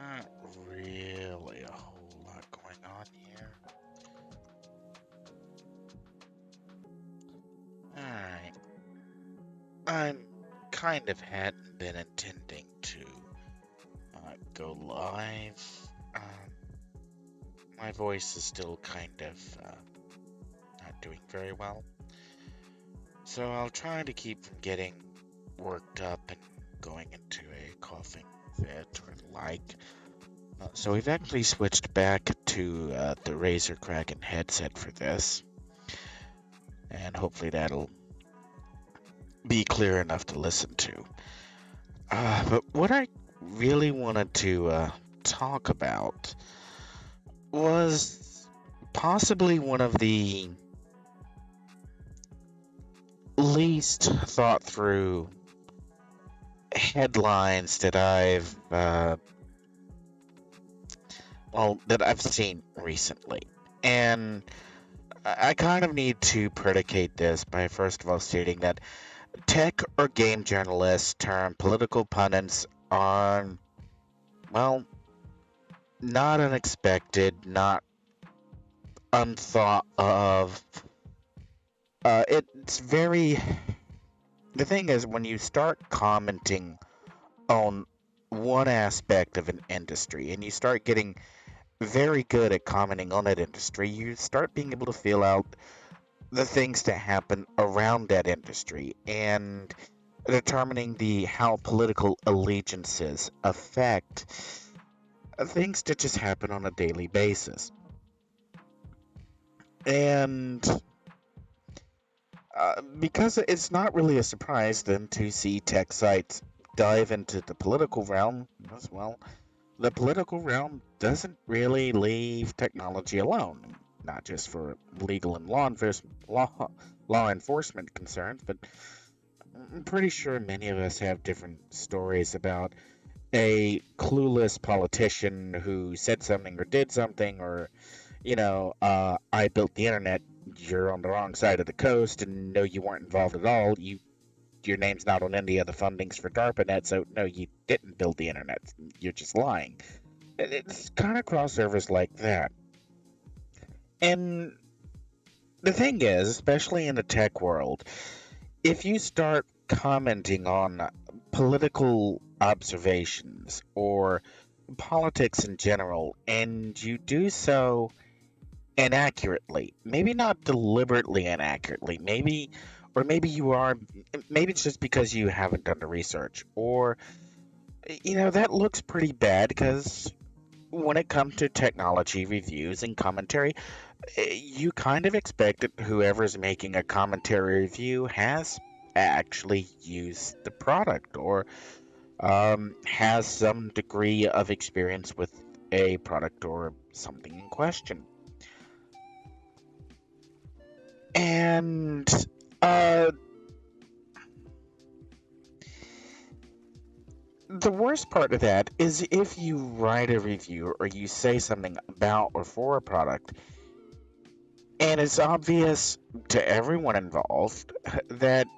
Not really a whole lot going on here. Alright. I'm kind of hadn't been intending to go live. My voice is still kind of not doing very well. So I'll try to keep from getting worked up and going into a coughing fit or the like. So we've actually switched back to the Razer Kraken headset for this. And hopefully that'll be clear enough to listen to. But what I really wanted to talk about was possibly one of the least thought through headlines that I've seen recently. And I kind of need to predicate this by first of all stating that tech or game journalists turned political pundits are, well, not unexpected, not unthought of. It's very. The thing is, when you start commenting on one aspect of an industry and you start getting very good at commenting on that industry, you start being able to feel out the things that happen around that industry and determining how political allegiances affect things that just happen on a daily basis. And because it's not really a surprise then to see tech sites dive into the political realm as well. The political realm doesn't really leave technology alone, not just for legal and law enforcement concerns, but I'm pretty sure many of us have different stories about a clueless politician who said something or did something, or, I built the internet, you're on the wrong side of the coast, and no, you weren't involved at all. Your name's not on any of the fundings for DARPANET, so no, you didn't build the internet. You're just lying. It's kind of crossovers like that. And the thing is, especially in the tech world, if you start commenting on political observations or politics in general, and you do so inaccurately, maybe not deliberately inaccurately, maybe you are, maybe it's just because you haven't done the research, or that looks pretty bad because when it comes to technology reviews and commentary, you kind of expect that whoever's making a commentary review has actually used the product or has some degree of experience with a product or something in question. And the worst part of that is if you write a review or you say something about or for a product, and it's obvious to everyone involved that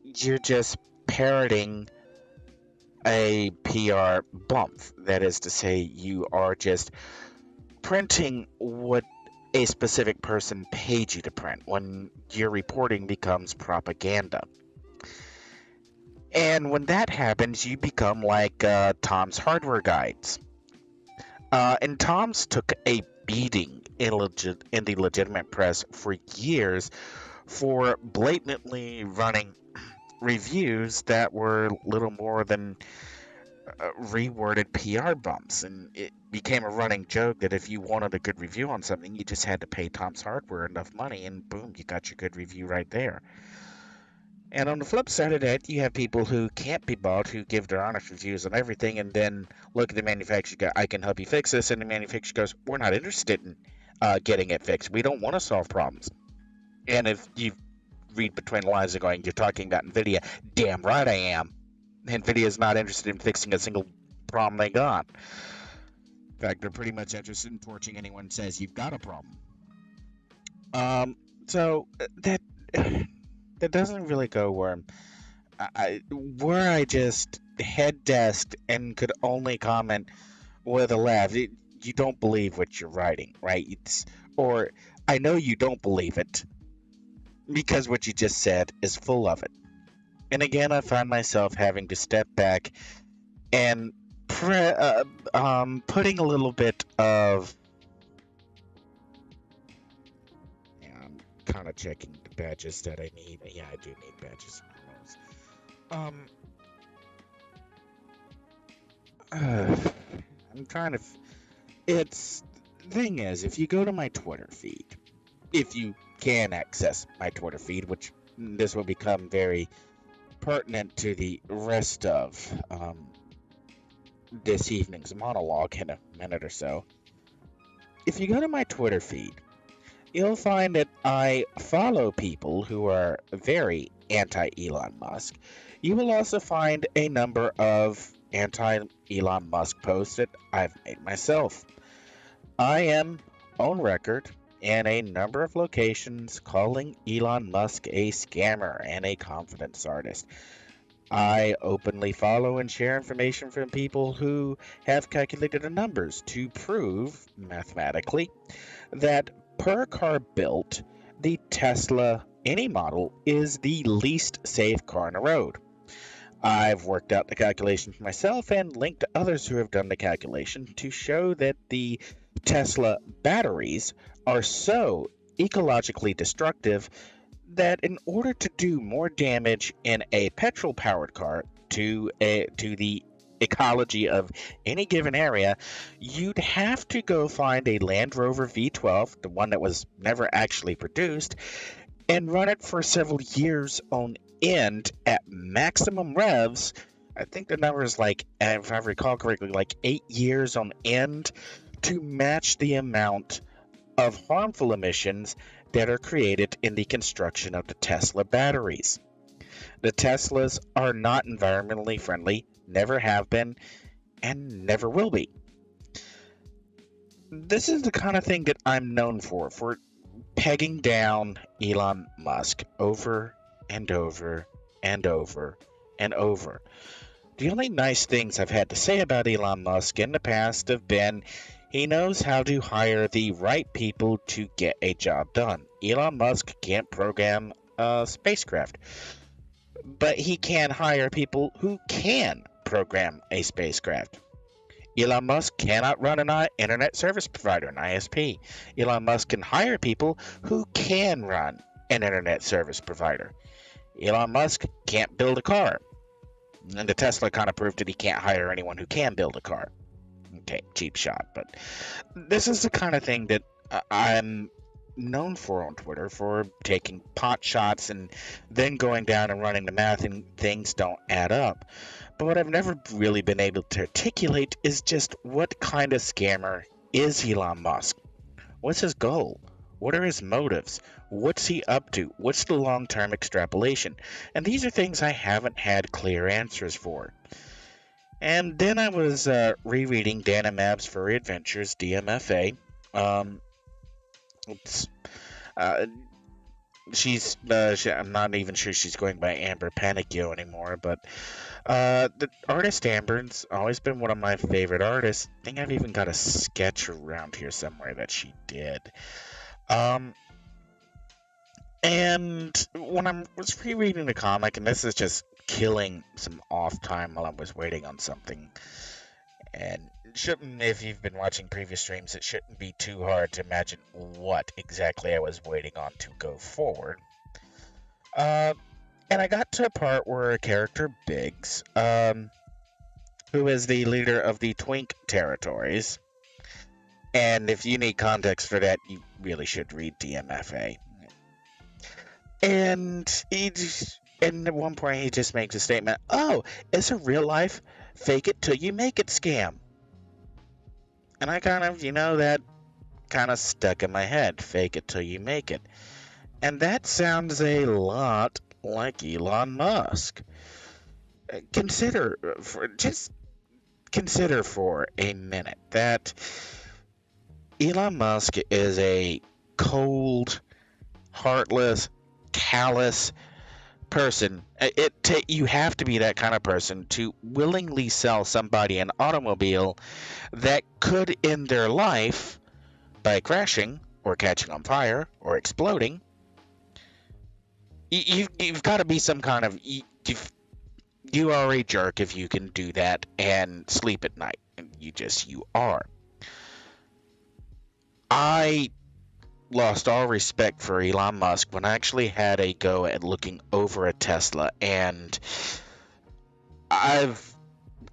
you're just parroting a PR bump. That is to say, you are just printing what a specific person paid you to print when your reporting becomes propaganda. And when that happens, you become like Tom's Hardware Guides. And Tom's took a beating in the legitimate press for years for blatantly running reviews that were little more than reworded PR bumps. And it became a running joke that if you wanted a good review on something, you just had to pay Tom's Hardware enough money, and boom, you got your good review right there. And on the flip side of that, you have people who can't be bought, who give their honest reviews on everything, and then look at the manufacturer, go, I can help you fix this, and the manufacturer goes, we're not interested in getting it fixed. We don't want to solve problems. And if you read between the lines and going, you're talking about Nvidia, damn right I am. Nvidia is not interested in fixing a single problem they got. In fact, they're pretty much interested in torching anyone who says you've got a problem. So that doesn't really go where I just head desked and could only comment with a laugh. You don't believe what you're writing, right? Or I know you don't believe it because what you just said is full of it. And again, I find myself having to step back and putting a little bit of. Yeah, I'm kind of checking the badges that I need. Yeah, I do need badges. Um, I'm trying to. It's thing is, if you go to my Twitter feed, if you can access my Twitter feed, which this will become very pertinent to the rest of this evening's monologue in a minute or so. If you go to my Twitter feed, you'll find that I follow people who are very anti Elon Musk. You will also find a number of anti Elon Musk posts that I've made myself. I am on record in a number of locations calling Elon Musk a scammer and a confidence artist. I openly follow and share information from people who have calculated the numbers to prove mathematically that per car built, the Tesla any model is the least safe car on the road. I've worked out the calculations myself and linked to others who have done the calculation to show that the Tesla batteries are so ecologically destructive that in order to do more damage in a petrol powered car to the ecology of any given area, you'd have to go find a Land Rover V12, the one that was never actually produced, and run it for several years on end at maximum revs. I think the number is like, if I recall correctly, like 8 years on end to match the amount of harmful emissions that are created in the construction of the Tesla batteries. The Teslas are not environmentally friendly, never have been, and never will be. This is the kind of thing that I'm known for pegging down Elon Musk over and over and over and over. The only nice things I've had to say about Elon Musk in the past have been he knows how to hire the right people to get a job done. Elon Musk can't program a spacecraft, but he can hire people who can program a spacecraft. Elon Musk cannot run an internet service provider, an ISP. Elon Musk can hire people who can run an internet service provider. Elon Musk can't build a car. And the Tesla kind of proved that he can't hire anyone who can build a car. Okay, cheap shot. But this is the kind of thing that I'm known for on Twitter, for taking pot shots and then going down and running the math and things don't add up. But what I've never really been able to articulate is just what kind of scammer is Elon Musk? What's his goal? What are his motives? What's he up to? What's the long-term extrapolation? And these are things I haven't had clear answers for. And then I was rereading Dana Mab's Furry Adventures, DMFA. It's, uh, I'm not even sure she's going by Amber Panicchio anymore, but the artist Amber's always been one of my favorite artists. I think I've even got a sketch around here somewhere that she did. And when I was rereading the comic, and this is just killing some off time while I was waiting on something, and it shouldn't, if you've been watching previous streams, it shouldn't be too hard to imagine what exactly I was waiting on to go forward. And I got to a part where a character, Biggs, who is the leader of the Twink territories, and if you need context for that, you really should read DMFA. And and at one point he just makes a statement, "Oh, it's a real life fake it till you make it scam." And I kind of, that kind of stuck in my head, fake it till you make it. And that sounds a lot like Elon Musk. Consider for a minute that Elon Musk is a cold, heartless, callous person, you have to be that kind of person to willingly sell somebody an automobile that could end their life by crashing or catching on fire or exploding. You've got to be some kind of you are a jerk if you can do that and sleep at night. You are. I lost all respect for Elon Musk when I actually had a go at looking over a Tesla, and I've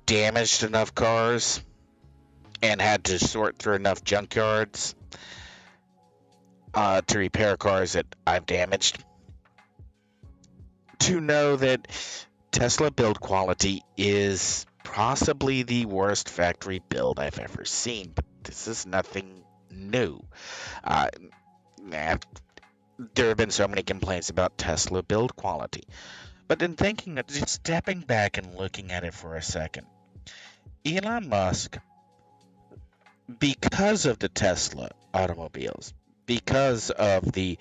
damaged enough cars and had to sort through enough junkyards to repair cars that I've damaged to know that Tesla build quality is possibly the worst factory build I've ever seen. But this is nothing new. There have been so many complaints about Tesla build quality. But in thinking, just stepping back and looking at it for a second, Elon Musk, because of the Tesla automobiles, because of the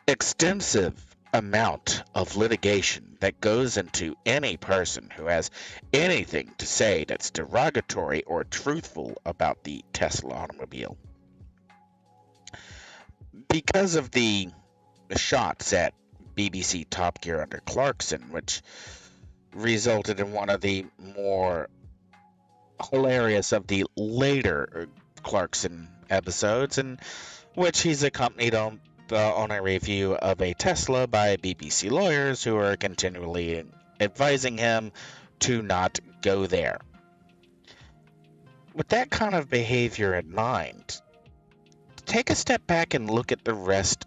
extensive amount of litigation that goes into any person who has anything to say that's derogatory or truthful about the Tesla automobile, because of the shots at BBC Top Gear under Clarkson, which resulted in one of the more hilarious of the later Clarkson episodes, in which he's accompanied on a review of a Tesla by BBC lawyers who are continually advising him to not go there. With that kind of behavior in mind, take a step back and look at the rest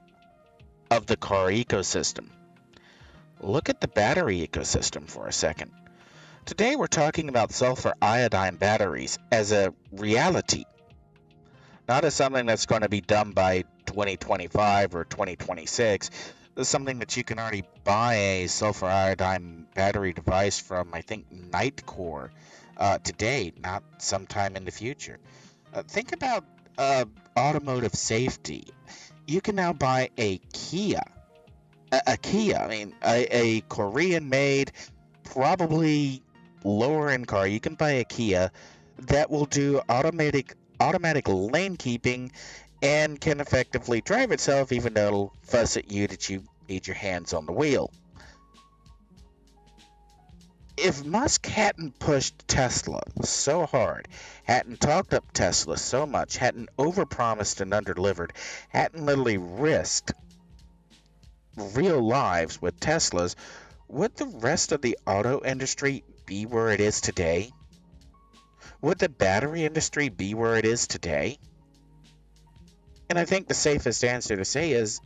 of the car ecosystem. Look at the battery ecosystem for a second. Today we're talking about sulfur iodine batteries as a reality, not as something that's going to be done by 2025 or 2026. This is something that you can already buy a sulfur iodine battery device from, I think, Nightcore today, not sometime in the future. Think about automotive safety. You can now buy a Kia. A Korean-made, probably lower-end car. You can buy a Kia that will do automatic lane keeping and can effectively drive itself, even though it'll fuss at you that you need your hands on the wheel. If Musk hadn't pushed Tesla so hard, hadn't talked up Tesla so much, hadn't overpromised and underdelivered, hadn't literally risked real lives with Teslas, would the rest of the auto industry be where it is today? Would the battery industry be where it is today? And I think the safest answer to say is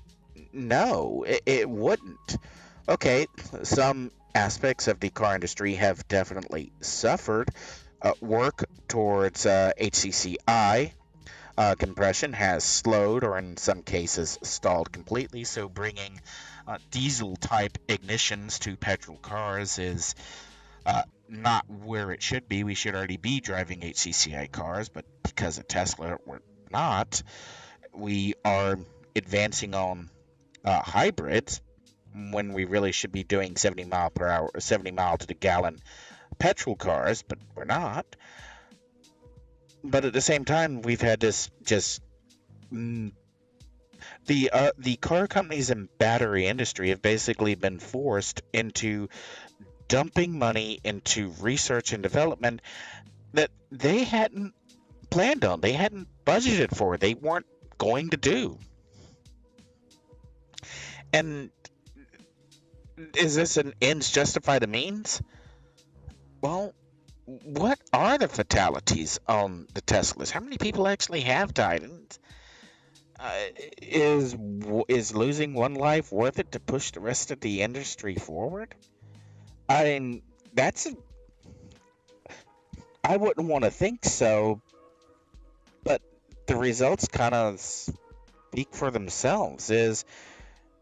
no, it wouldn't. Okay, some aspects of the car industry have definitely suffered. Work towards HCCI compression has slowed, or in some cases stalled completely, so bringing diesel-type ignitions to petrol cars is not where it should be. We should already be driving HCCI cars, but because of Tesla, we're not. We are advancing on hybrids when we really should be doing 70 mile to the gallon petrol cars, but we're not. But at the same time, we've had this the car companies and battery industry have basically been forced into dumping money into research and development that they hadn't planned on, they hadn't budgeted for, they weren't going to do. And is this an ends justify the means? Well, what are the fatalities on the Teslas? How many people actually have died? And, is losing one life worth it to push the rest of the industry forward? I mean, I wouldn't want to think so, but the results kind of speak for themselves. Is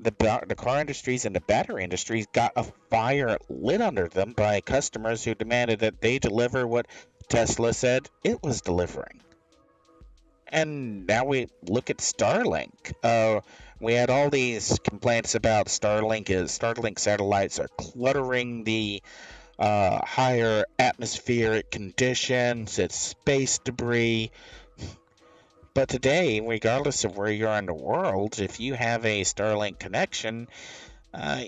the car industries and the battery industries got a fire lit under them by customers who demanded that they deliver what Tesla said it was delivering. And now we look at Starlink. We had all these complaints about Starlink satellites are cluttering the higher atmospheric conditions, it's space debris. But today, regardless of where you are in the world, if you have a Starlink connection,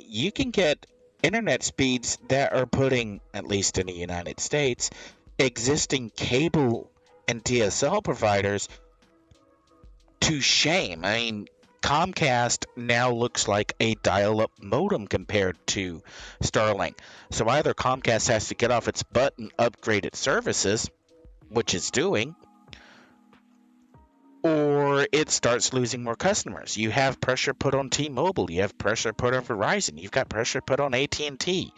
you can get internet speeds that are putting, at least in the United States, existing cable and DSL providers to shame. I mean, Comcast now looks like a dial-up modem compared to Starlink. So either Comcast has to get off its butt and upgrade its services, which it's doing, or it starts losing more customers. You have pressure put on T-Mobile, you have pressure put on Verizon, you've got pressure put on AT&T.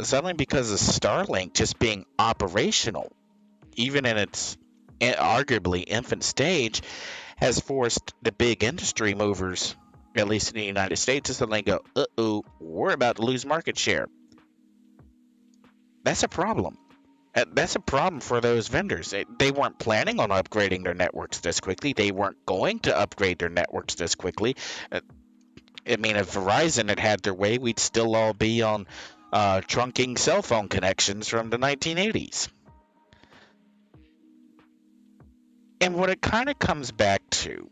Suddenly, because of Starlink just being operational, even in its arguably infant stage, has forced the big industry movers, at least in the United States, to suddenly go, uh-oh, we're about to lose market share. That's a problem. That's a problem for those vendors. They weren't planning on upgrading their networks this quickly. They weren't going to upgrade their networks this quickly. I mean, if Verizon had had their way, we'd still all be on trunking cell phone connections from the 1980s. And what it kind of comes back to,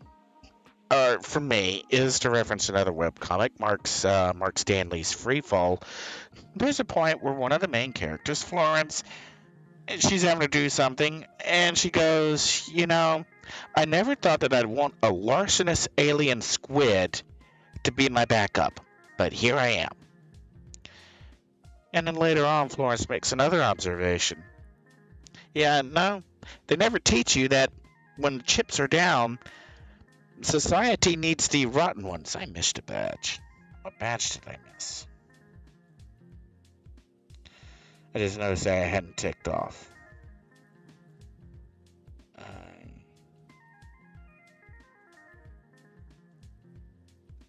for me, is to reference another webcomic, Mark Stanley's Freefall. There's a point where one of the main characters, Florence, she's having to do something, and she goes, I never thought that I'd want a larcenous alien squid to be my backup, but here I am. And then later on, Florence makes another observation. Yeah, no, they never teach you that when the chips are down, society needs the rotten ones. I missed a badge. What badge did I miss? I just noticed that I hadn't ticked off.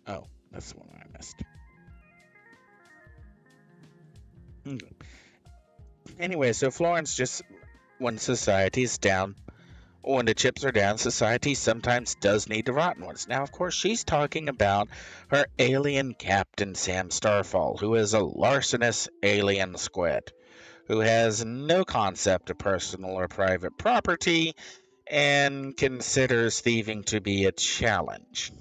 Oh, that's the one I missed. Anyway, so Florence just, when society's down, when the chips are down, society sometimes does need the rotten ones. Now, of course, she's talking about her alien captain, Sam Starfall, who is a larcenous alien squid, who has no concept of personal or private property and considers thieving to be a challenge.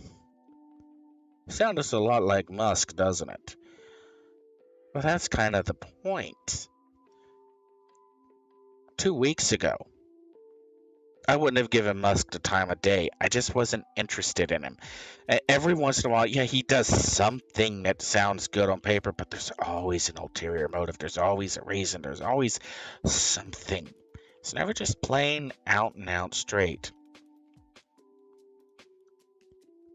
Sounds a lot like Musk, doesn't it? Well, that's kind of the point. 2 weeks ago, I wouldn't have given Musk the time of day. I just wasn't interested in him. Every once in a while, yeah, he does something that sounds good on paper, but there's always an ulterior motive. There's always a reason. There's always something. It's never just plain out and out straight.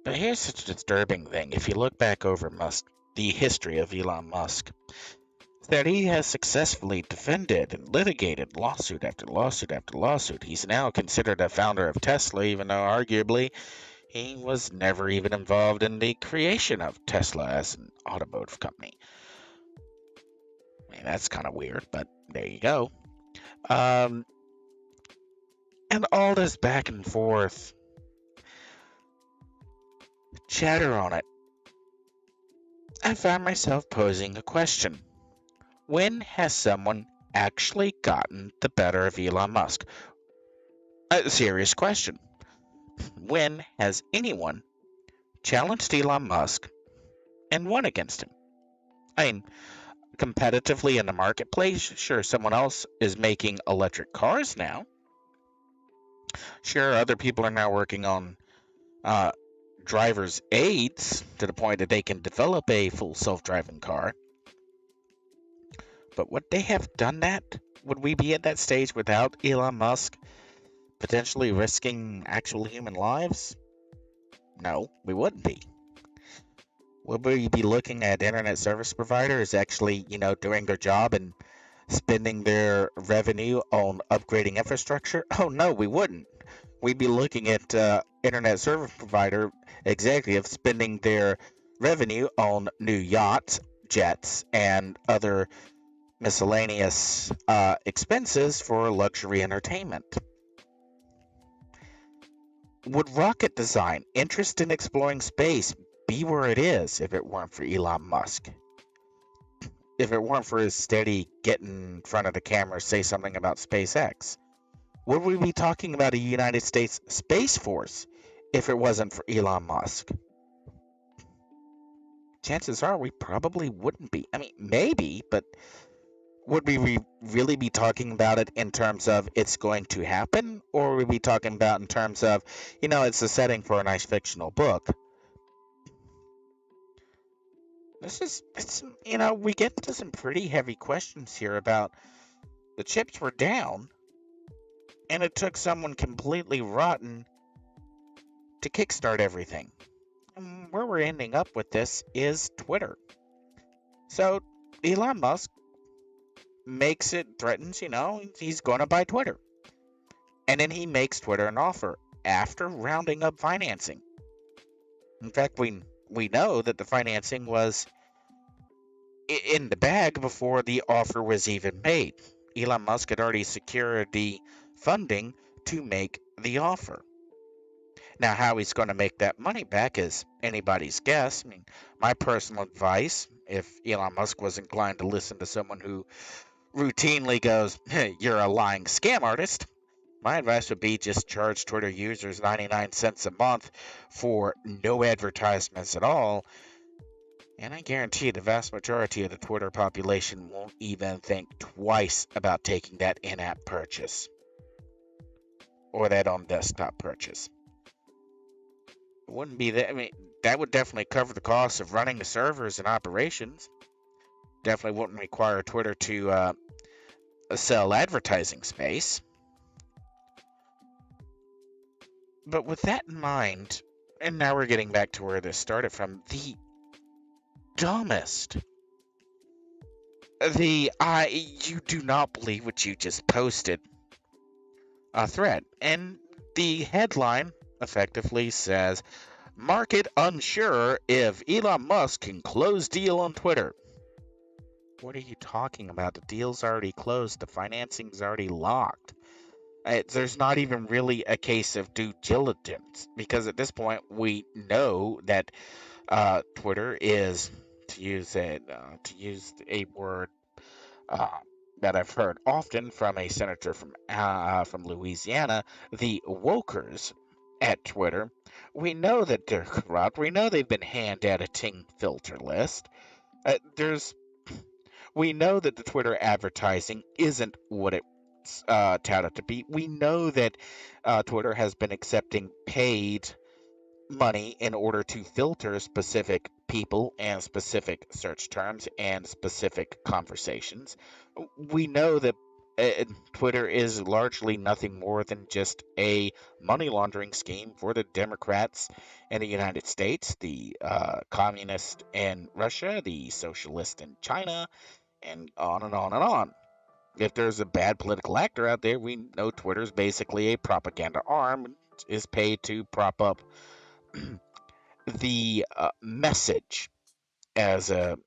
But here's such a disturbing thing. If you look back over the history of Elon Musk, that he has successfully defended and litigated lawsuit after lawsuit after lawsuit. He's now considered a founder of Tesla, even though arguably he was never even involved in the creation of Tesla as an automotive company. I mean, that's kind of weird, but there you go. And all this back and forth chatter on it, I found myself posing a question. When has someone actually gotten the better of Elon Musk? A serious question. When has anyone challenged Elon Musk and won against him? I mean, competitively in the marketplace, sure, someone else is making electric cars now. Sure, other people are now working on driver's aids to the point that they can develop a full self-driving car. But would they have done that? Would we be at that stage without Elon Musk potentially risking actual human lives? No, we wouldn't be. Would we be looking at internet service providers actually, doing their job and spending their revenue on upgrading infrastructure? Oh, no, we wouldn't. We'd be looking at internet service provider executives spending their revenue on new yachts, jets, and other miscellaneous expenses for luxury entertainment. Would rocket design, interest in exploring space, be where it is if it weren't for Elon Musk? If it weren't for his steady get in front of the camera, say something about SpaceX? Would we be talking about a United States Space Force if it wasn't for Elon Musk? Chances are we probably wouldn't be. I mean, maybe, but would we really be talking about it in terms of it's going to happen? Or would we be talking about in terms of, it's a setting for a nice fictional book? We get into some pretty heavy questions here about the chips were down, and it took someone completely rotten to kickstart everything. And where we're ending up with this is Twitter. So Elon Musk threatens, he's going to buy Twitter. And then he makes Twitter an offer after rounding up financing. In fact, we know that the financing was in the bag before the offer was even made. Elon Musk had already secured the funding to make the offer. Now, how he's going to make that money back is anybody's guess. I mean, my personal advice, if Elon Musk was inclined to listen to someone who routinely goes, hey, you're a lying scam artist, my advice would be just charge Twitter users 99 cents a month for no advertisements at all. And I guarantee the vast majority of the Twitter population won't even think twice about taking that in-app purchase or that on-desktop purchase. It wouldn't be that. I mean, that would definitely cover the cost of running the servers and operations. Definitely wouldn't require Twitter to sell advertising space. But with that in mind, and now we're getting back to where this started from, the dumbest. You do not believe what you just posted a thread. And the headline effectively says, market unsure if Elon Musk can close deal on Twitter. What are you talking about? The deal's already closed. The financing's already locked. There's not even really a case of due diligence, because at this point we know that Twitter is, to use a word that I've heard often from a senator from Louisiana, the wokers at Twitter. We know that they're corrupt. We know they've been hand editing filter list. We know that the Twitter advertising isn't what it's touted to be. We know that Twitter has been accepting paid money in order to filter specific people and specific search terms and specific conversations. We know that Twitter is largely nothing more than just a money laundering scheme for the Democrats in the United States, the communists in Russia, the socialists in China, and on and on and on. If there's a bad political actor out there, we know Twitter's basically a propaganda arm, is paid to prop up the message, as a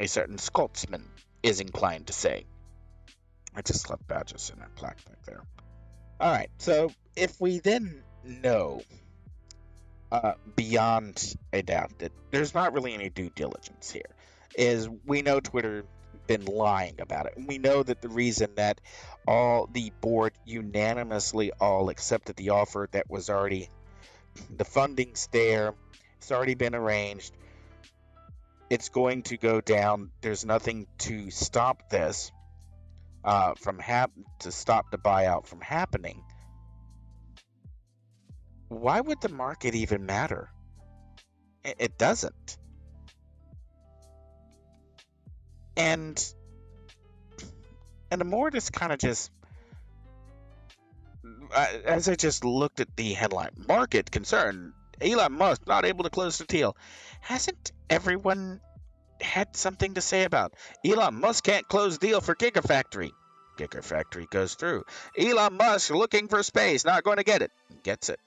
certain Scotsman is inclined to say. I just left badges in that plaque back there. All right, so if we then know beyond a doubt that there's not really any due diligence here, is we know Twitter been lying about it. We know that the reason that all the board unanimously all accepted the offer, that was already, the funding's there, it's already been arranged, it's going to go down, there's nothing to stop this to stop the buyout from happening. Why would the market even matter? It doesn't. And the more this kind of just, as I just looked at the headline, market concern, Elon Musk not able to close the deal, hasn't everyone had something to say about Elon Musk can't close deal for Gigafactory? Gigafactory goes through. Elon Musk looking for space, not going to get it. Gets it.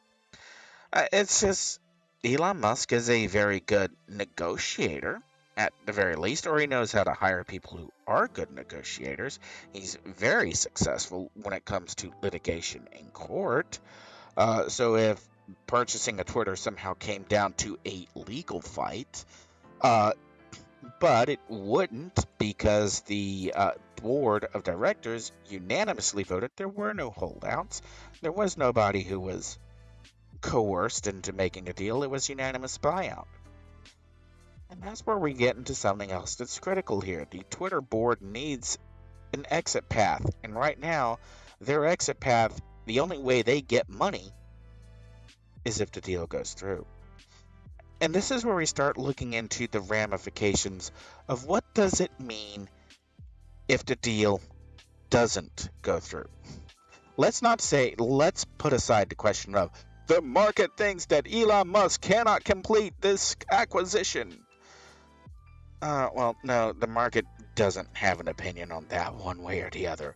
It's just, Elon Musk is a very good negotiator, at the very least, or he knows how to hire people who are good negotiators. He's very successful when it comes to litigation in court. So if purchasing a Twitter somehow came down to a legal fight. Uh, but it wouldn't, because the board of directors unanimously voted there were no holdouts. There was nobody who was coerced into making a deal. It was unanimous buyout. And that's where we get into something else that's critical here. The Twitter board needs an exit path. And right now, their exit path, the only way they get money is if the deal goes through. And this is where we start looking into the ramifications of what does it mean if the deal doesn't go through. Let's put aside the question of the market thinks that Elon Musk cannot complete this acquisition. Well, no, the market doesn't have an opinion on that one way or the other.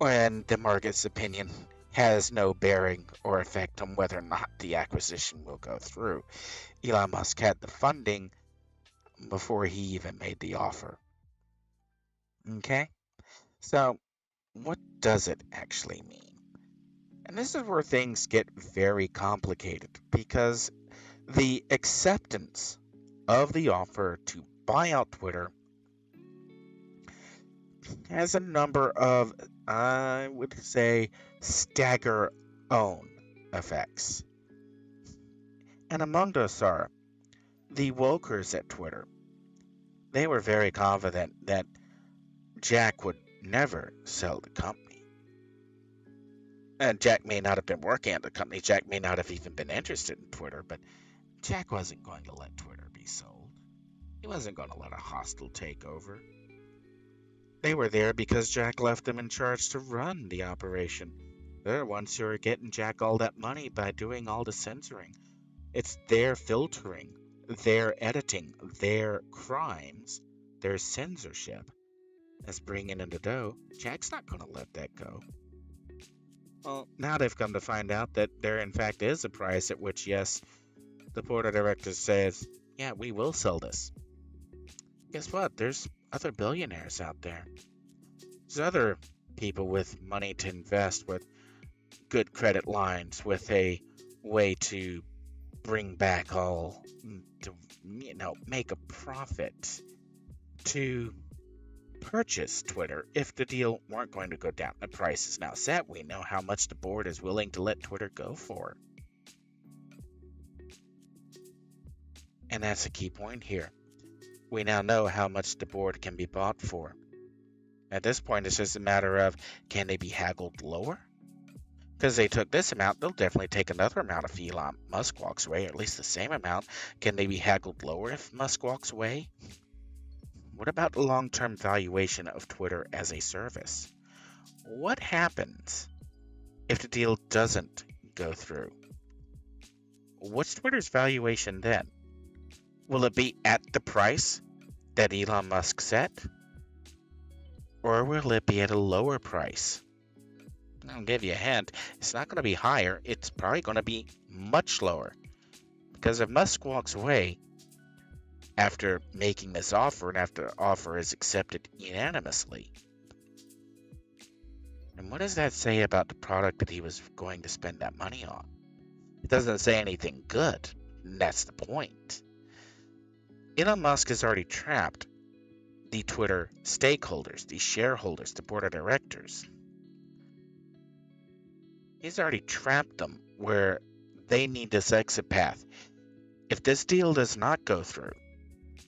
And the market's opinion has no bearing or effect on whether or not the acquisition will go through. Elon Musk had the funding before he even made the offer. Okay? So, what does it actually mean? And this is where things get very complicated, because the acceptance of the offer to buy out Twitter has a number of, I would say, stagger-own effects. And among those are the wokers at Twitter. They were very confident that Jack would never sell the company. And Jack may not have been working at the company. Jack may not have even been interested in Twitter, but Jack wasn't going to let Twitter be sold. He wasn't going to let a hostile take over. They were there because Jack left them in charge to run the operation. They're the ones who are getting Jack all that money by doing all the censoring. It's their filtering, their editing, their crimes, their censorship that's bringing in the dough. Jack's not going to let that go. Well, now they've come to find out that there in fact is a price at which, yes, the board of directors says, yeah, we will sell this. Guess what? There's other billionaires out there. There's other people with money to invest, with good credit lines, with a way to bring back all, to, make a profit, to purchase Twitter if the deal weren't going to go down. The price is now set. We know how much the board is willing to let Twitter go for. And that's a key point here. We now know how much the board can be bought for. At this point, it's just a matter of, can they be haggled lower? Because they took this amount, they'll definitely take another amount if Elon Musk walks away, or at least the same amount. Can they be haggled lower if Musk walks away? What about the long-term valuation of Twitter as a service? What happens if the deal doesn't go through? What's Twitter's valuation then? Will it be at the price that Elon Musk set? Or will it be at a lower price? I'll give you a hint. It's not going to be higher. It's probably going to be much lower. Because if Musk walks away after making this offer, and after the offer is accepted unanimously, and what does that say about the product that he was going to spend that money on? It doesn't say anything good. And that's the point. Elon Musk has already trapped the Twitter stakeholders, the shareholders, the board of directors. He's already trapped them where they need this exit path. If this deal does not go through,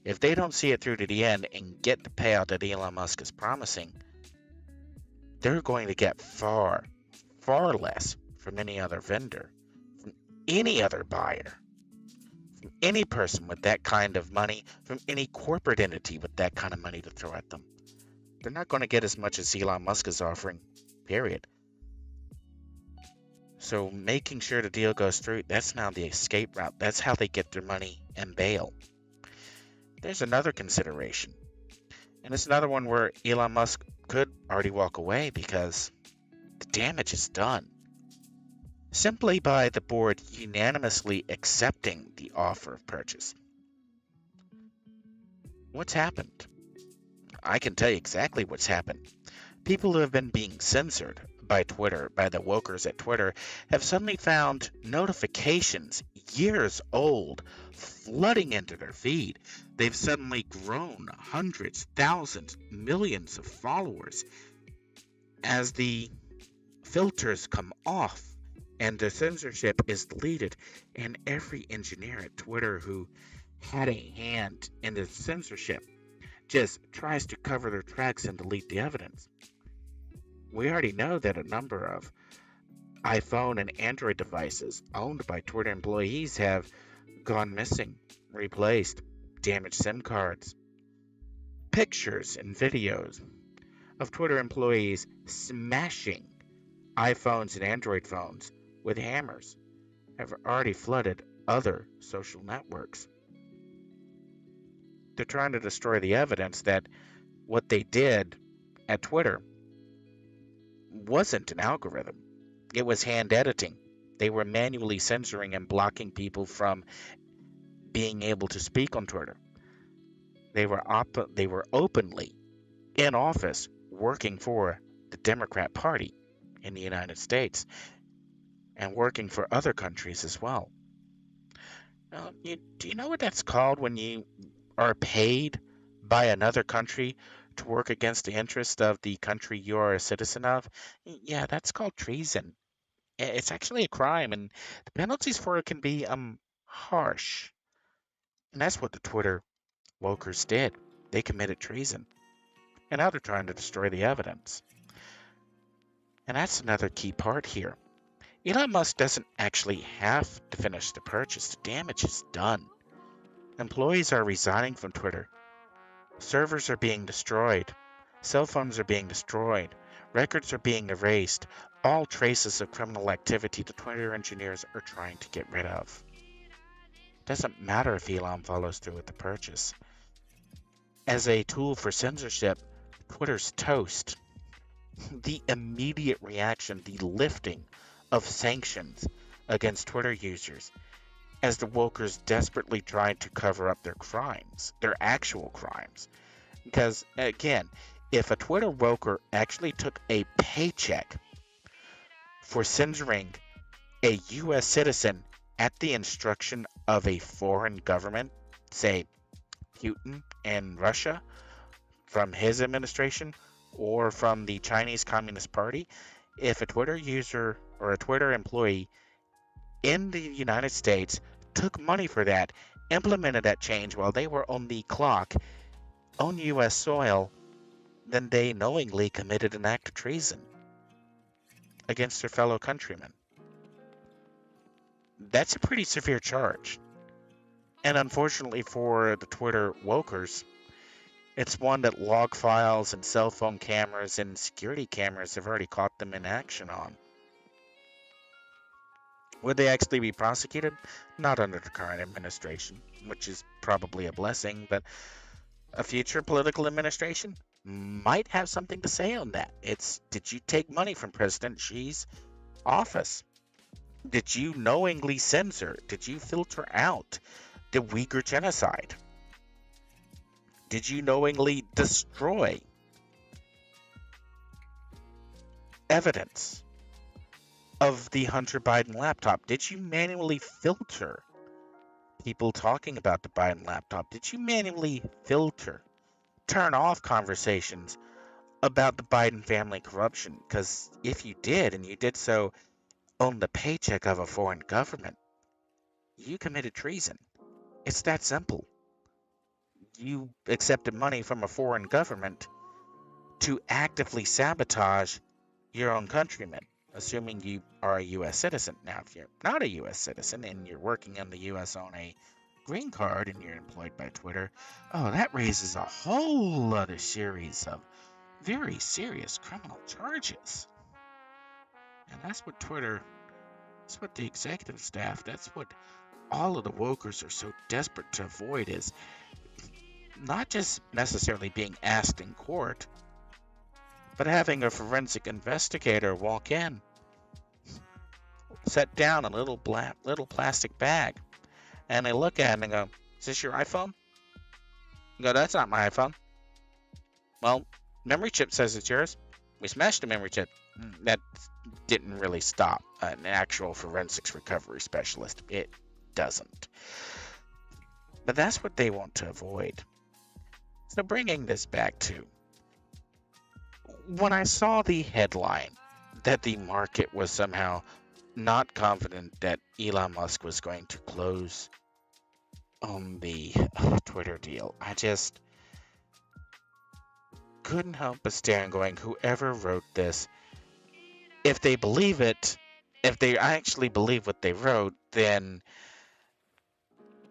if they don't see it through to the end and get the payout that Elon Musk is promising, they're going to get far, far less from any other vendor, from any other buyer, from any person with that kind of money, from any corporate entity with that kind of money to throw at them. They're not going to get as much as Elon Musk is offering, period. So making sure the deal goes through, that's now the escape route. That's how they get their money and bail. There's another consideration. And it's another one where Elon Musk could already walk away because the damage is done. Simply by the board unanimously accepting the offer of purchase. What's happened? I can tell you exactly what's happened. People who have been being censored by Twitter, by the wokers at Twitter, have suddenly found notifications years old flooding into their feed. They've suddenly grown hundreds, thousands, millions of followers as the filters come off and the censorship is deleted. And every engineer at Twitter who had a hand in the censorship just tries to cover their tracks and delete the evidence. We already know that a number of iPhone and Android devices owned by Twitter employees have gone missing, replaced, damaged SIM cards. Pictures and videos of Twitter employees smashing iPhones and Android phones with hammers have already flooded other social networks. They're trying to destroy the evidence that what they did at Twitter wasn't an algorithm. It was hand editing. They were manually censoring and blocking people from being able to speak on Twitter. They were openly in office working for the Democrat Party in the United States and working for other countries as well. Do you know what that's called when you are paid by another country to work against the interest of the country you are a citizen of? Yeah, that's called treason. It's actually a crime, and the penalties for it can be harsh. And that's what the Twitter wokers did. They committed treason, and now they're trying to destroy the evidence. And that's another key part here. Elon Musk doesn't actually have to finish the purchase. The damage is done. Employees are resigning from Twitter. Servers are being destroyed. Cell phones are being destroyed. Records are being erased. All traces of criminal activity the Twitter engineers are trying to get rid of. Doesn't matter if Elon follows through with the purchase. As a tool for censorship, Twitter's toast. The immediate reaction, the lifting of sanctions against Twitter users as the wokers desperately tried to cover up their crimes, their actual crimes. Because, again, if a Twitter woker actually took a paycheck for censoring a U.S. citizen at the instruction of a foreign government, say Putin in Russia, from his administration, or from the Chinese Communist Party, if a Twitter user or a Twitter employee in the United States took money for that, implemented that change while they were on the clock on U.S. soil, then they knowingly committed an act of treason against their fellow countrymen. That's a pretty severe charge. And unfortunately for the Twitter wokers, it's one that log files and cell phone cameras and security cameras have already caught them in action on. Would they actually be prosecuted? Not under the current administration, which is probably a blessing, but a future political administration might have something to say on that. Did you take money from President Xi's office? Did you knowingly censor? Did you filter out the Uyghur genocide? Did you knowingly destroy evidence of the Hunter Biden laptop? Did you manually filter people talking about the Biden laptop? Did you manually turn off conversations about the Biden family corruption? Because if you did, and you did so on the paycheck of a foreign government, you committed treason. It's that simple. You accepted money from a foreign government to actively sabotage your own countrymen, assuming you are a U.S. citizen. Now, if you're not a U.S. citizen and you're working in the U.S. on a green card and you're employed by Twitter, that raises a whole other series of very serious criminal charges. And that's what that's what the executive staff, that's what all of the wokers are so desperate to avoid, is not just necessarily being asked in court, but having a forensic investigator walk in, set down a little plastic bag, and they look at it and go, "Is this your iPhone?" You go, "That's not my iPhone." "Well, memory chip says it's yours." We smashed the memory chip. That didn't really stop an actual forensics recovery specialist. It doesn't. But that's what they want to avoid. So bringing this back to when I saw the headline that the market was somehow not confident that Elon Musk was going to close on the Twitter deal, I just couldn't help but stare and going, whoever wrote this, if they believe it, if they actually believe what they wrote, then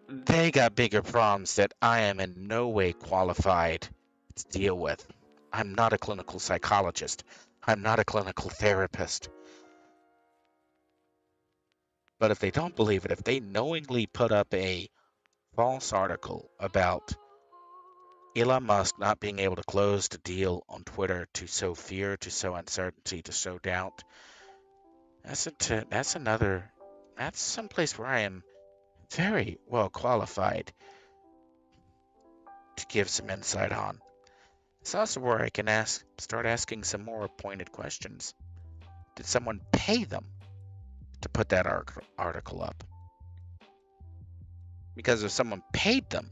they got bigger problems that I am in no way qualified to deal with. I'm not a clinical psychologist. I'm not a clinical therapist. But if they don't believe it, if they knowingly put up a false article about Elon Musk not being able to close the deal on Twitter to sow fear, to sow uncertainty, to sow doubt, that's some place where I am very well qualified to give some insight on. It's also where I can start asking some more pointed questions. Did someone pay them to put that article up? Because if someone paid them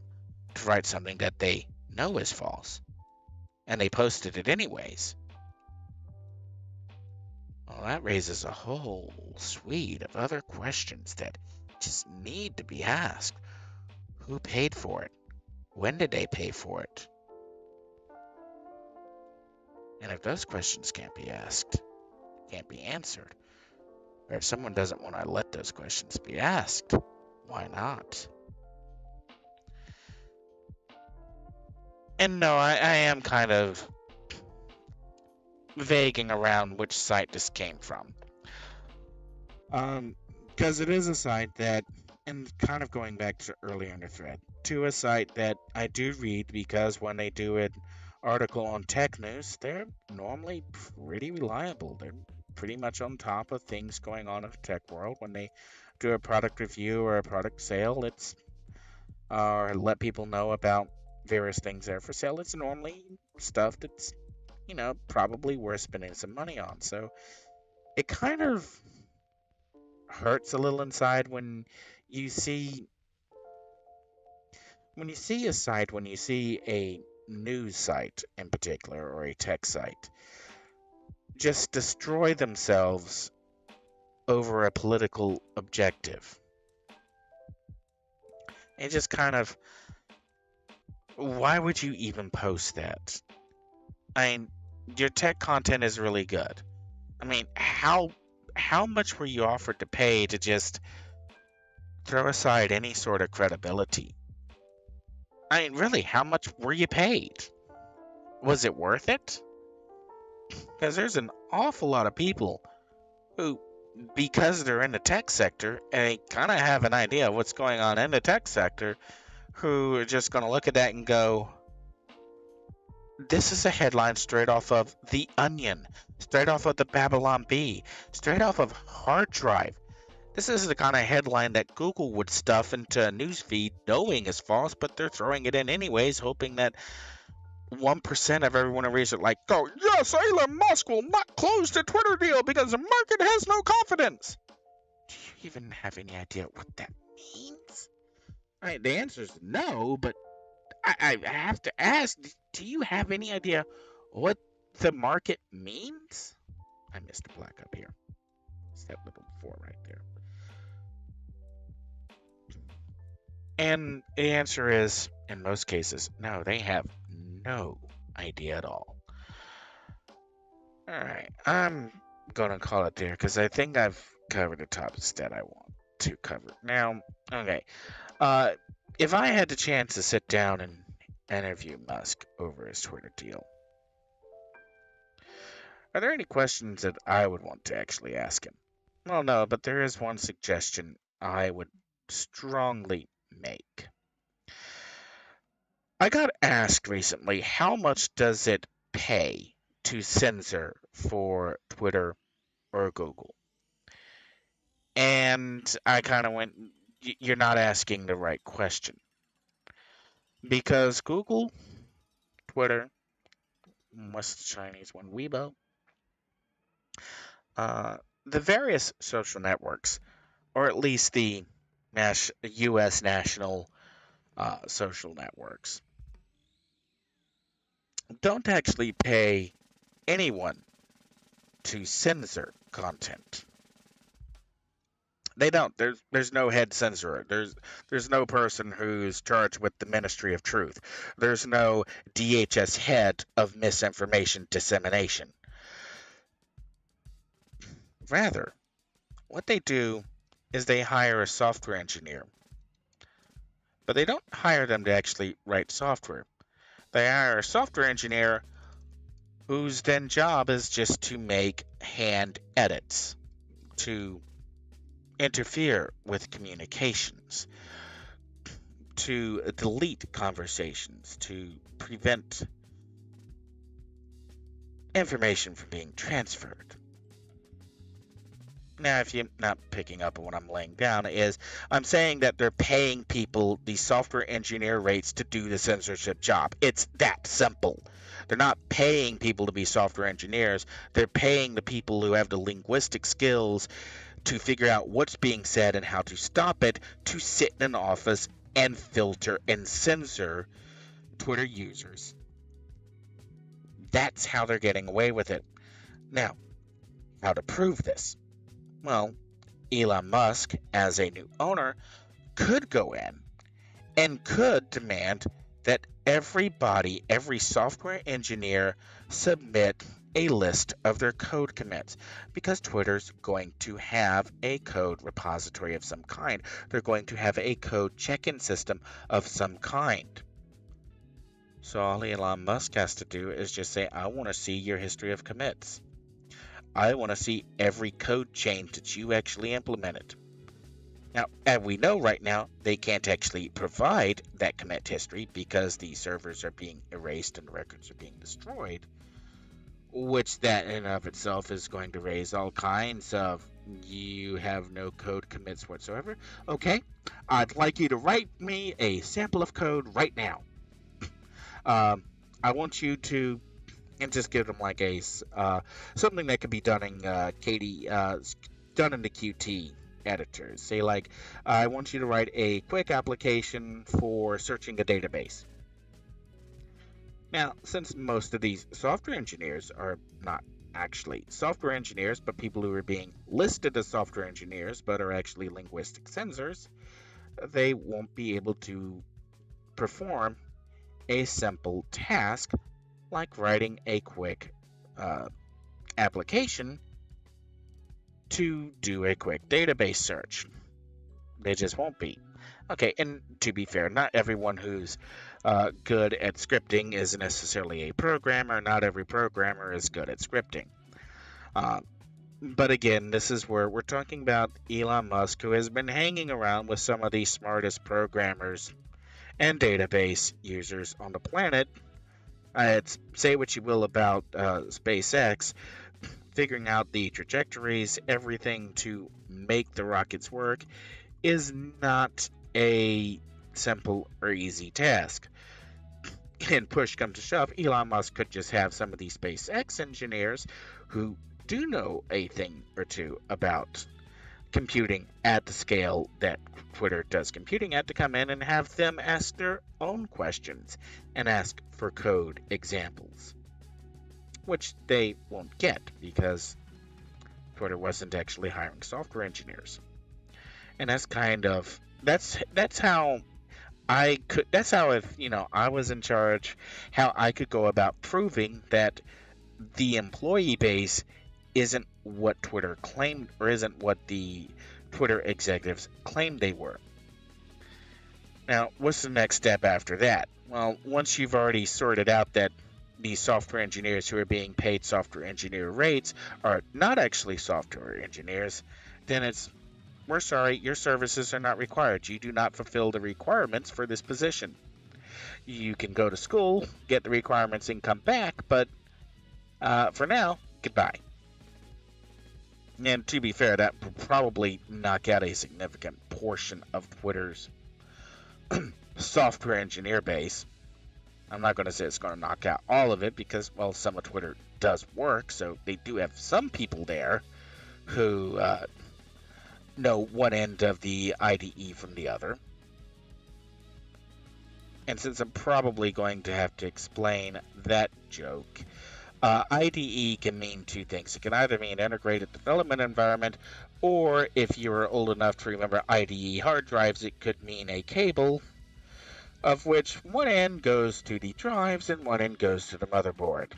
to write something that they know is false, and they posted it anyways, well, that raises a whole suite of other questions that just need to be asked. Who paid for it? When did they pay for it? And if those questions can't be asked, can't be answered, or if someone doesn't want to let those questions be asked, why not? And no, I am kind of vaguing around which site this came from. Because it is a site that, and kind of going back to earlier in the thread, to a site that I do read because when they do an article on tech news, they're normally pretty reliable. They're pretty much on top of things going on in the tech world. When they do a product review or a product sale, it's or let people know about various things that are for sale. It's normally stuff that's, probably worth spending some money on. So it kind of hurts a little inside when you see a site, when you see a news site in particular or a tech site just destroy themselves over a political objective. It just kind of, why would you even post that? I mean, your tech content is really good. I mean, how much were you offered to pay to just throw aside any sort of credibility? I mean, really, how much were you paid? Was it worth it? Because there's an awful lot of people who, because they're in the tech sector and they kind of have an idea of what's going on in the tech sector, who are just going to look at that and go, this is a headline straight off of The Onion, straight off of the Babylon Bee, straight off of Hard Drive. This is the kind of headline that Google would stuff into a newsfeed knowing is false, but they're throwing it in anyways, hoping that 1% of everyone in research go, yes, Elon Musk will not close the Twitter deal because the market has no confidence. Do you even have any idea what that means? The answer is no, but I have to ask, do you have any idea what the market means? I missed a black up here. Step level 4 right there. And the answer is, in most cases, no, they have no idea at all. Alright, I'm gonna call it there because I think I've covered the topics that I want to cover. Now, okay, if I had the chance to sit down and interview Musk over his Twitter deal, are there any questions that I would want to actually ask him? Well, no, but there is one suggestion I would strongly make. I got asked recently, how much does it pay to censor for Twitter or Google? And I kind of went, you're not asking the right question. Because Google, Twitter, what's the Chinese one? Weibo? Uh, the various social networks, or at least the U.S. national social networks, don't actually pay anyone to censor content. They don't. There's no head censorer. There's no person who's charged with the Ministry of Truth. There's no DHS head of misinformation dissemination. Rather, what they do is they hire a software engineer, but they don't hire them to actually write software. They hire a software engineer whose then job is just to make hand edits, to interfere with communications, to delete conversations, to prevent information from being transferred. Now, if you're not picking up on what I'm laying down, is I'm saying that they're paying people the software engineer rates to do the censorship job. It's that simple. They're not paying people to be software engineers. They're paying the people who have the linguistic skills to figure out what's being said and how to stop it, to sit in an office and filter and censor Twitter users. That's how they're getting away with it. Now, how to prove this? Well, Elon Musk, as a new owner, could go in and could demand that every software engineer submit a list of their code commits, because Twitter's going to have a code repository of some kind. They're going to have a code check-in system of some kind. So all Elon Musk has to do is just say, I want to see your history of commits. I want to see every code change that you actually implemented. Now, as we know right now, they can't actually provide that commit history because the servers are being erased and the records are being destroyed, which that in and of itself is going to raise all kinds of, you have no code commits whatsoever. Okay, I'd like you to write me a sample of code right now. I want you to, and just give them like a something that could be done in done in the Qt editors. Say like, I want you to write a quick application for searching a database. Now, since most of these software engineers are not actually software engineers, but people who are being listed as software engineers but are actually linguistic censors, they won't be able to perform a simple task like writing a quick application to do a quick database search. They just won't be. Okay, and to be fair, not everyone who's good at scripting is necessarily a programmer. Not every programmer is good at scripting. But again, this is where we're talking about Elon Musk, who has been hanging around with some of the smartest programmers and database users on the planet. Say what you will about SpaceX, figuring out the trajectories, everything to make the rockets work, is not a simple or easy task. And push comes to shove, Elon Musk could just have some of these SpaceX engineers who do know a thing or two about computing at the scale that Twitter does computing at to come in and have them ask their own questions and ask for code examples, which they won't get because Twitter wasn't actually hiring software engineers. And that's how if I was in charge, how I could go about proving that the employee base isn't what Twitter claimed, or isn't what the Twitter executives claimed they were. Now, what's the next step after that? Well, once you've already sorted out that the software engineers who are being paid software engineer rates are not actually software engineers, then we're sorry, your services are not required. You do not fulfill the requirements for this position. You can go to school, get the requirements, and come back, but for now, goodbye. And to be fair, that will probably knock out a significant portion of Twitter's software engineer base. I'm not going to say it's going to knock out all of it because, well, some of Twitter does work, so they do have some people there who know one end of the IDE from the other. And since I'm probably going to have to explain that joke, IDE can mean two things. It can either mean integrated development environment, or if you're old enough to remember IDE hard drives, it could mean a cable, of which one end goes to the drives and one end goes to the motherboard.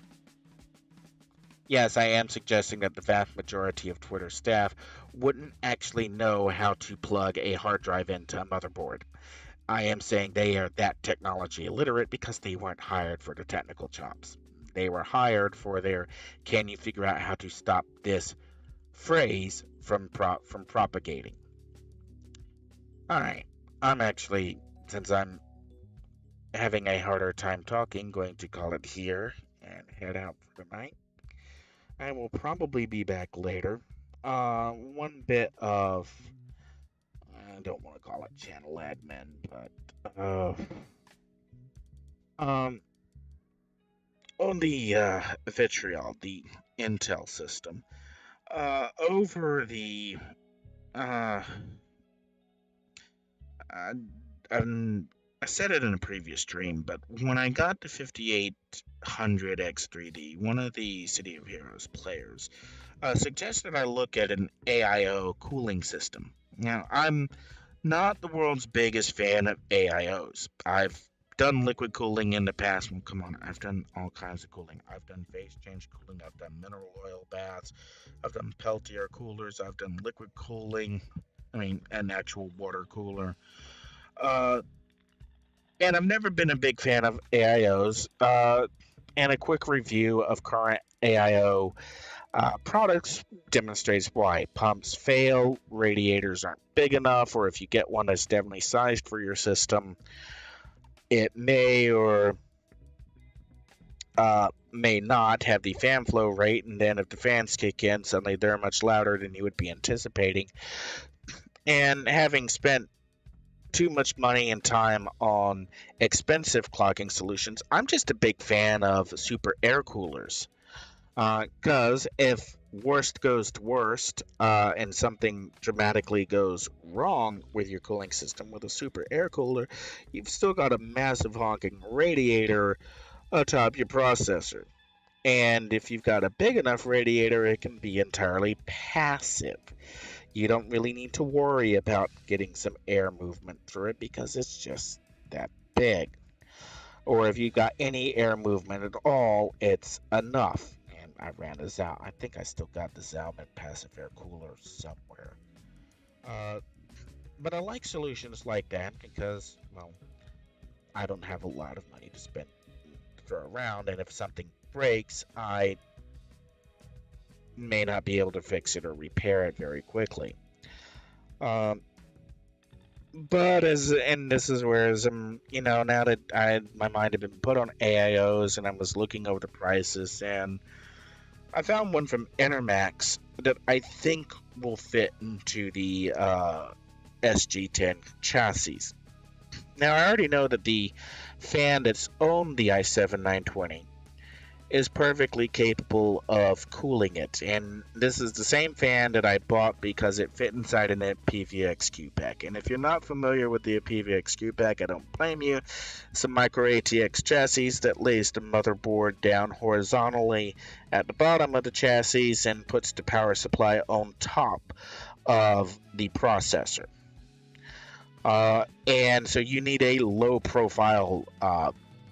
Yes, I am suggesting that the vast majority of Twitter staff wouldn't actually know how to plug a hard drive into a motherboard. I am saying they are that technology illiterate because they weren't hired for the technical chops. They were hired for their "can you figure out how to stop this" phrase from propagating. Alright, I'm actually, since I'm having a harder time talking, going to call it here and head out for the night. I will probably be back later. One bit of, I don't want to call it channel admin, but um, on the Vitriol, the Intel system, over the uh, I said it in a previous stream, but when I got to 5800 X3D, one of the City of Heroes players suggested I look at an AIO cooling system. Now, I'm not the world's biggest fan of AIOs. I've done liquid cooling in the past. Well, come on, I've done all kinds of cooling. I've done phase change cooling. I've done mineral oil baths. I've done Peltier coolers. I've done liquid cooling. I mean, an actual water cooler. And I've never been a big fan of AIOs. And a quick review of current AIO products demonstrates why. Pumps fail, radiators aren't big enough, or if you get one that's definitely sized for your system, it may or may not have the fan flow rate, and then if the fans kick in, suddenly they're much louder than you would be anticipating. And having spent too much money and time on expensive clogging solutions, I'm just a big fan of super air coolers. Because if worst goes to worst and something dramatically goes wrong with your cooling system with a super air cooler, you've still got a massive honking radiator atop your processor. And if you've got a big enough radiator, it can be entirely passive. You don't really need to worry about getting some air movement through it because it's just that big. Or if you've got any air movement at all, it's enough. And I ran a Zal. I think I still got the Zalman passive air cooler somewhere. But I like solutions like that because, well, I don't have a lot of money to spend to throw around, and if something breaks, I may not be able to fix it or repair it very quickly. But this is where now that my mind had been put on AIOs and I was looking over the prices, and I found one from Intermax that I think will fit into the SG10 chassis. Now I already know that the fan that's owned the i7-920 is perfectly capable of cooling it, and this is the same fan that I bought because it fit inside an PVX Q-Pack. And if you're not familiar with the PVX Q-Pack, I don't blame you. It's a micro ATX chassis that lays the motherboard down horizontally at the bottom of the chassis and puts the power supply on top of the processor. And so you need a low profile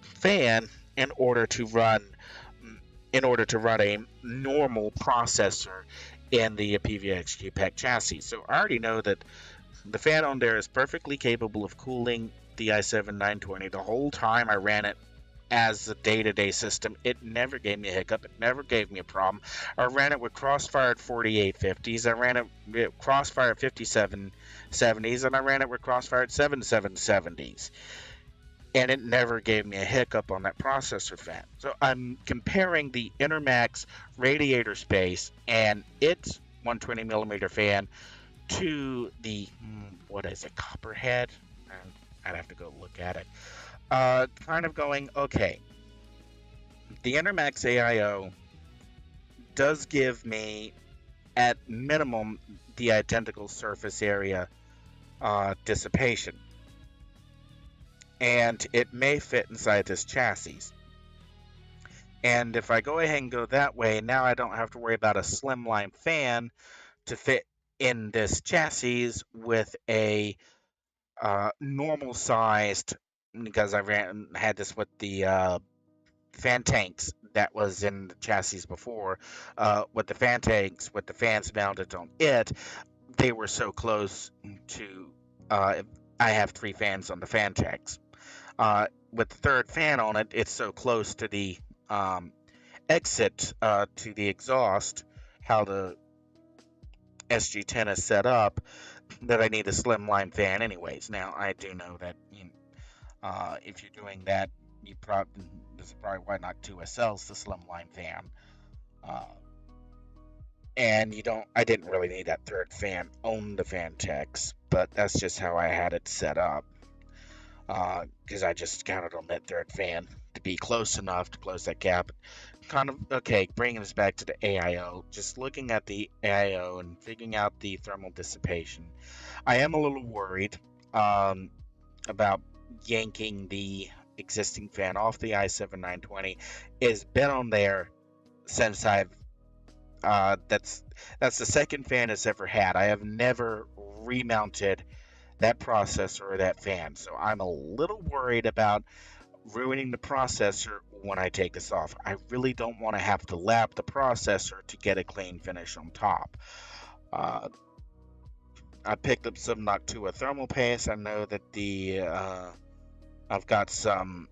fan in order to run a normal processor in the PVX Q-Pack chassis. So I already know that the fan on there is perfectly capable of cooling the i7-920. The whole time I ran it as a day-to-day system, it never gave me a hiccup. It never gave me a problem. I ran it with crossfired 4850s. I ran it with crossfired 5770s, and I ran it with crossfired 7770s. And it never gave me a hiccup on that processor fan. So I'm comparing the Intermax radiator space and its 120mm fan to the, what is it, Copperhead? I'd have to go look at it. Kind of going, okay, the Intermax AIO does give me, at minimum, the identical surface area dissipation. And it may fit inside this chassis. And if I go ahead and go that way, now I don't have to worry about a slimline fan to fit in this chassis with a normal sized, because had this with the fan tanks that was in the chassis before. With the fan tanks, with the fans mounted on it, they were so close to. I have three fans on the fan tanks. With the third fan on it, it's so close to the um, exit to the exhaust, how the SG10 is set up, that I need a slimline fan anyways. Now, I do know that if you're doing that, you probably this is probably why not 2SL's the slimline fan. Uh, and you don't. I didn't really need that third fan on the fan techs, but that's just how I had it set up. Because I just counted on that third fan to be close enough to close that gap. Kind of okay. Bringing us back to the AIO, just looking at the AIO and figuring out the thermal dissipation, I am a little worried about yanking the existing fan off the i7-920. It's been on there since I've that's the second fan it's ever had. I have never remounted that processor or that fan, so I'm a little worried about ruining the processor when I take this off. I really don't want to have to lap the processor to get a clean finish on top. Uh, I picked up some Noctua thermal paste. I know that the I've got some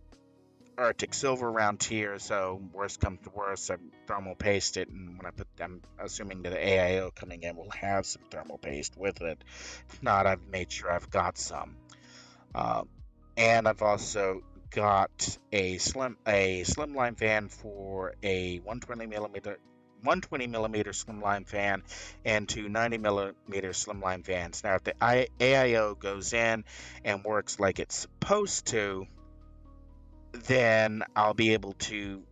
Arctic silver around here, so worst comes to worst, I thermal paste it, and when I'm assuming that the AIO coming in will have some thermal paste with it. If not, I've made sure I've got some. Uh, and I've also got a slimline fan for a 120 millimeter slimline fan and two 90 millimeter slimline fans. Now, if the AIO goes in and works like it's supposed to, then I'll be able to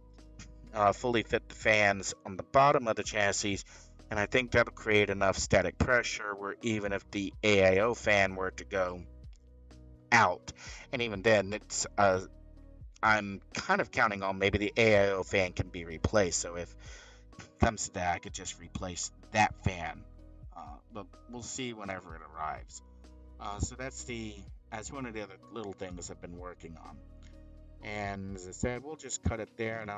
fully fit the fans on the bottom of the chassis, and I think that'll create enough static pressure where even if the AIO fan were to go out, and even then, I'm kind of counting on maybe the AIO fan can be replaced. So if it comes to that, I could just replace that fan. But we'll see whenever it arrives. So that's one of the other little things I've been working on. And as I said, we'll just cut it there, and